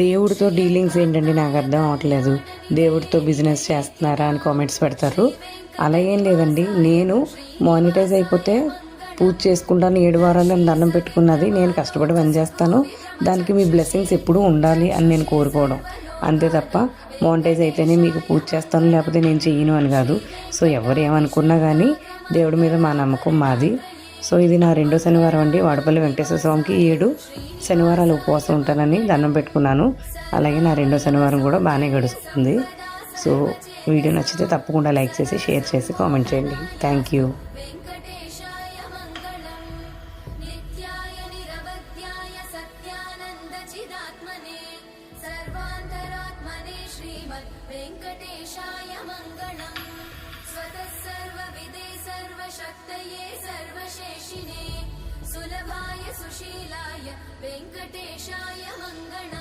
దేవుడితో డీలింగ్స్ ఏంటండి నాకు అర్థం అవ్వట్లేదు. దేవుడితో బిజినెస్ చేస్తున్నారా అని కామెంట్స్ పెడతారు. అలా ఏం లేదండి. నేను మానిటైజ్ అయిపోతే పూజ చేసుకుంటాను. 7 వారాలు నేను దండం పెట్టుకున్నది. నేను కష్టపడి పని చేస్తాను. దానికి మీ బ్లెస్సింగ్స్ ఎప్పుడూ ఉండాలి అని నేను కోరుకోవడం అంతే తప్ప మానిటైజ్ అయితేనే మీకు పూజ చేస్తాను లేకపోతే నేను చెయ్యను అని కాదు. సో ఎవరు ఏమనుకున్నా కానీ దేవుడి మీద మా నమ్మకం మాది. సో ఇది నా 2వ శనివారం అండి. వాడపల్లి వెంకటేశ్వర స్వామికి 7 శనివారాలు ఉపవాసం ఉంటానని దండం పెట్టుకున్నాను. అలాగే నా 2వ శనివారం కూడా బాగానే గడుస్తుంది. సో వీడియో నచ్చితే తప్పకుండా లైక్ చేసి షేర్ చేసి కామెంట్ చేయండి. Thank you. వెంకటేశాయ మంగళం స్వతః సర్వవిదే సర్వశక్తయే సర్వశేషినే సులభాయ సుశీలాయ వెంకటేశాయ మంగళం.